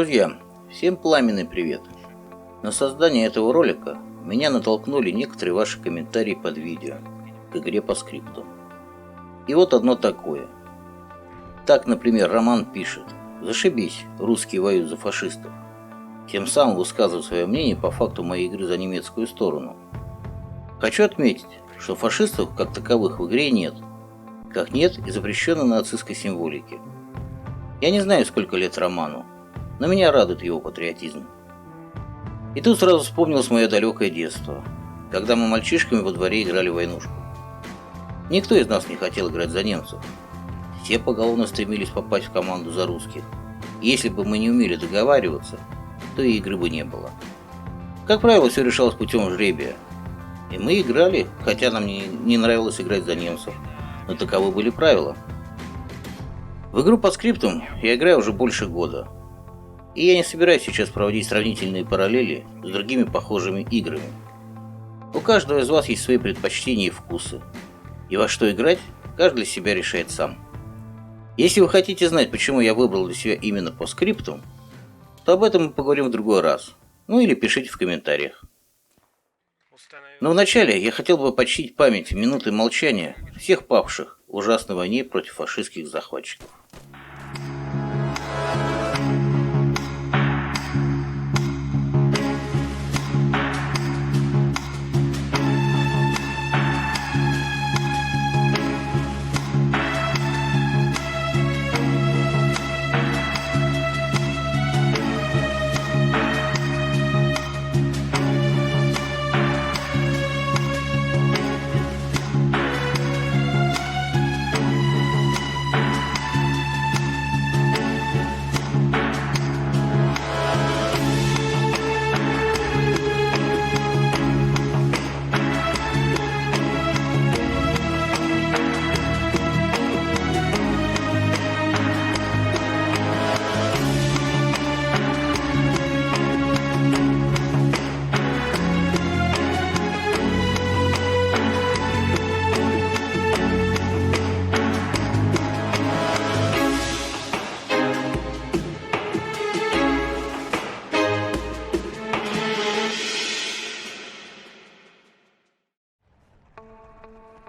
Друзья, всем пламенный привет! На создание этого ролика меня натолкнули некоторые ваши комментарии под видео к игре по скрипту. И вот одно такое. Так, например, Роман пишет: «Зашибись, русские воюют за фашистов», тем самым высказывая свое мнение по факту моей игры за немецкую сторону. Хочу отметить, что фашистов как таковых в игре нет, как нет и запрещенной нацистской символики. Я не знаю, сколько лет Роману, но меня радует его патриотизм. И тут сразу вспомнилось мое далекое детство, когда мы мальчишками во дворе играли в войнушку. Никто из нас не хотел играть за немцев. Все поголовно стремились попасть в команду за русских. И если бы мы не умели договариваться, то и игры бы не было. Как правило, все решалось путем жребия. И мы играли, хотя нам не нравилось играть за немцев, но таковы были правила. В игру по скриптам я играю уже больше года. И я не собираюсь сейчас проводить сравнительные параллели с другими похожими играми. У каждого из вас есть свои предпочтения и вкусы. И во что играть, каждый для себя решает сам. Если вы хотите знать, почему я выбрал для себя именно по скриптам, то об этом мы поговорим в другой раз. Ну или пишите в комментариях. Но вначале я хотел бы почтить память минуты молчания всех павших в ужасной войне против фашистских захватчиков.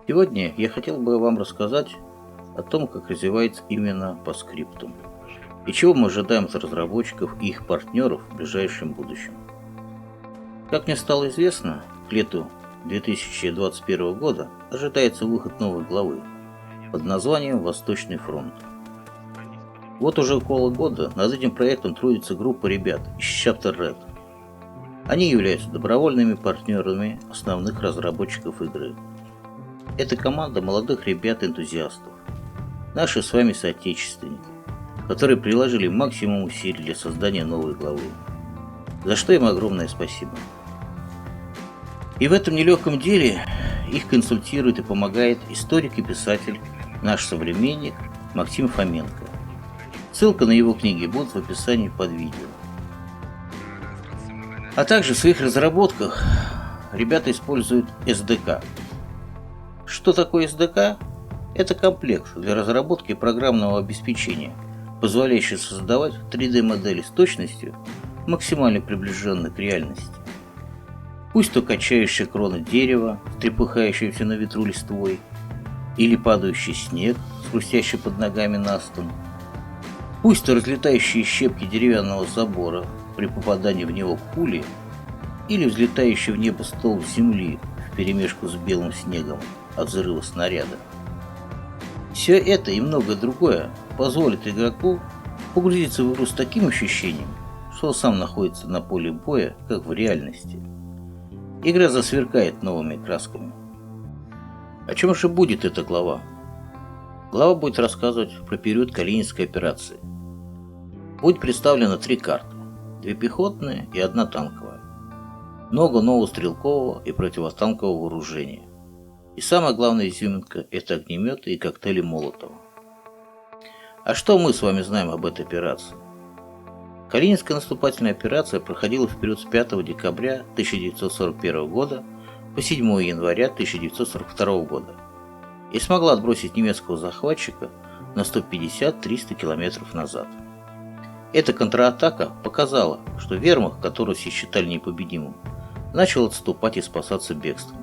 Сегодня я хотел бы вам рассказать о том, как развивается именно по скрипту, и чего мы ожидаем от разработчиков и их партнеров в ближайшем будущем. Как мне стало известно, к лету 2021 года ожидается выход новой главы под названием «Восточный фронт». Вот уже около года над этим проектом трудится группа ребят из Chapter Red. Они являются добровольными партнерами основных разработчиков игры. Это команда молодых ребят-энтузиастов, наши с вами соотечественники, которые приложили максимум усилий для создания новой главы, за что им огромное спасибо. И в этом нелегком деле их консультирует и помогает историк и писатель, наш современник Максим Фоменко. Ссылка на его книги будет в описании под видео. А также в своих разработках ребята используют SDK. Что такое SDK? Это комплект для разработки программного обеспечения, позволяющий создавать 3D-модели с точностью, максимально приближенной к реальности. Пусть то качающая крона дерева, трепыхающаяся на ветру листвой, или падающий снег, хрустящий под ногами на стол. Пусть то разлетающие щепки деревянного забора при попадании в него пули, или взлетающий в небо столб земли вперемешку с белым снегом от взрыва снаряда. Все это и многое другое позволит игроку погрузиться в игру с таким ощущением, что он сам находится на поле боя, как в реальности. Игра засверкает новыми красками. О чем же будет эта глава? Глава будет рассказывать про период Калининской операции. Будет представлено 3 карты: 2 пехотные и 1 танковая. Много нового стрелкового и противотанкового вооружения. И самая главная изюминка – это огнеметы и коктейли Молотова. А что мы с вами знаем об этой операции? Калининская наступательная операция проходила в период с 5 декабря 1941 года по 7 января 1942 года и смогла отбросить немецкого захватчика на 150-300 километров назад. Эта контратака показала, что вермахт, который все считали непобедимым, начал отступать и спасаться бегством.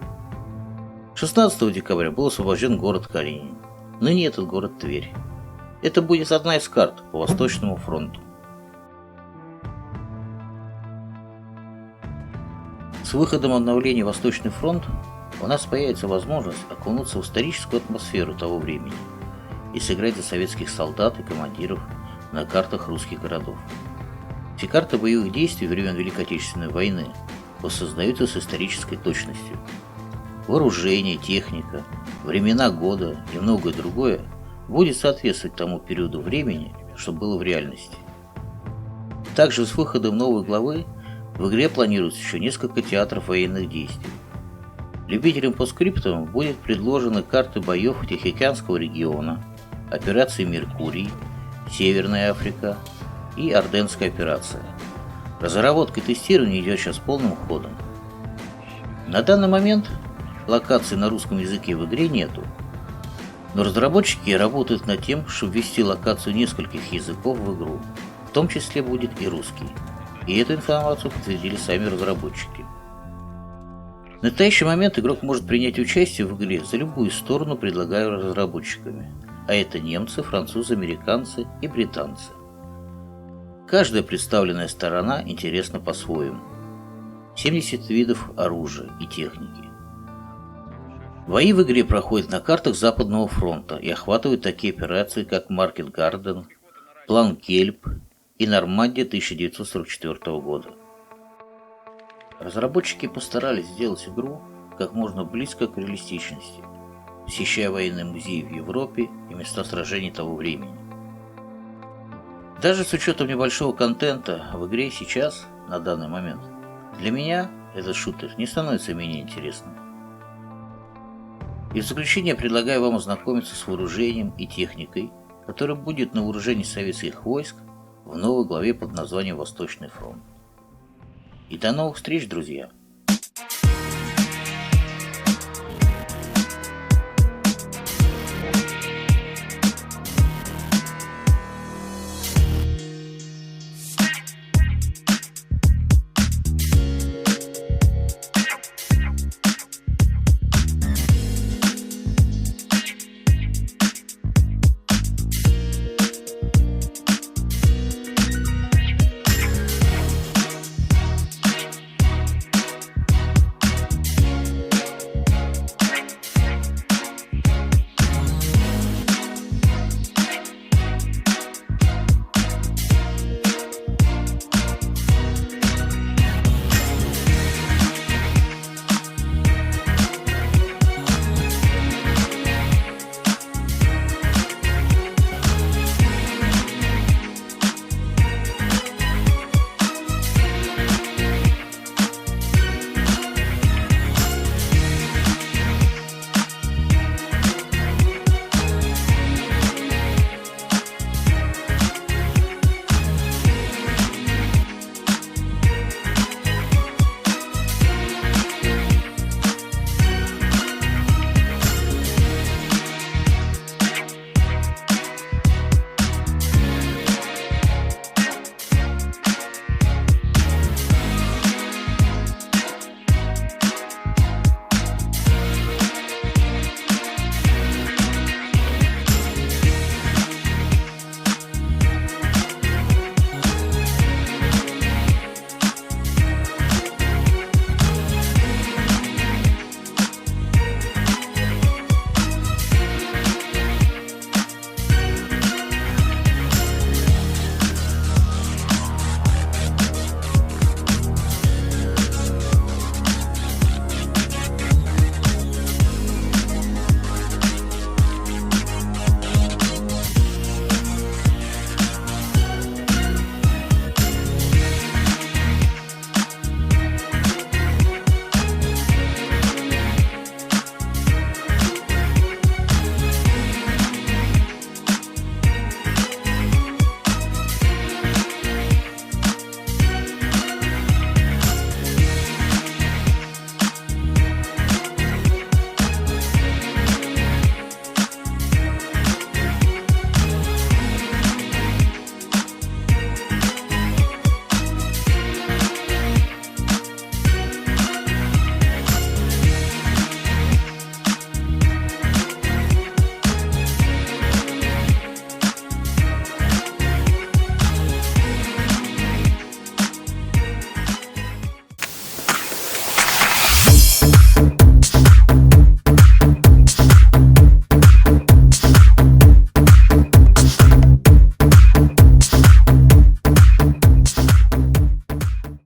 16 декабря был освобожден город Калинин. Ныне этот город Тверь. Это будет одна из карт по Восточному фронту. С выходом обновления Восточный фронт у нас появится возможность окунуться в историческую атмосферу того времени и сыграть за советских солдат и командиров на картах русских городов. Все карты боевых действий времен Великой Отечественной войны воссоздаются с исторической точностью. Вооружение, техника, времена года и многое другое будет соответствовать тому периоду времени, что было в реальности. Также с выходом новой главы в игре планируется еще несколько театров военных действий. Любителям по скриптам будет предложены карты боев Тихоокеанского региона, операции «Меркурий», «Северная Африка» и «Орденская операция». Разработка и тестирование идет сейчас полным ходом. На данный момент локаций на русском языке в игре нету, но разработчики работают над тем, чтобы ввести локацию нескольких языков в игру, в том числе будет и русский. И эту информацию подтвердили сами разработчики. В настоящий момент игрок может принять участие в игре за любую сторону, предлагаемую разработчиками, а это немцы, французы, американцы и британцы. Каждая представленная сторона интересна по-своему. 70 видов оружия и техники. Бои в игре проходят на картах Западного фронта и охватывают такие операции, как Маркет Гарден, План Кельп и Нормандия 1944 года. Разработчики постарались сделать игру как можно близко к реалистичности, посещая военные музеи в Европе и места сражений того времени. Даже с учетом небольшого контента в игре сейчас, на данный момент, для меня этот шутер не становится менее интересным. И в заключение предлагаю вам ознакомиться с вооружением и техникой, которая будет на вооружении советских войск в новой главе под названием «Восточный фронт». И до новых встреч, друзья!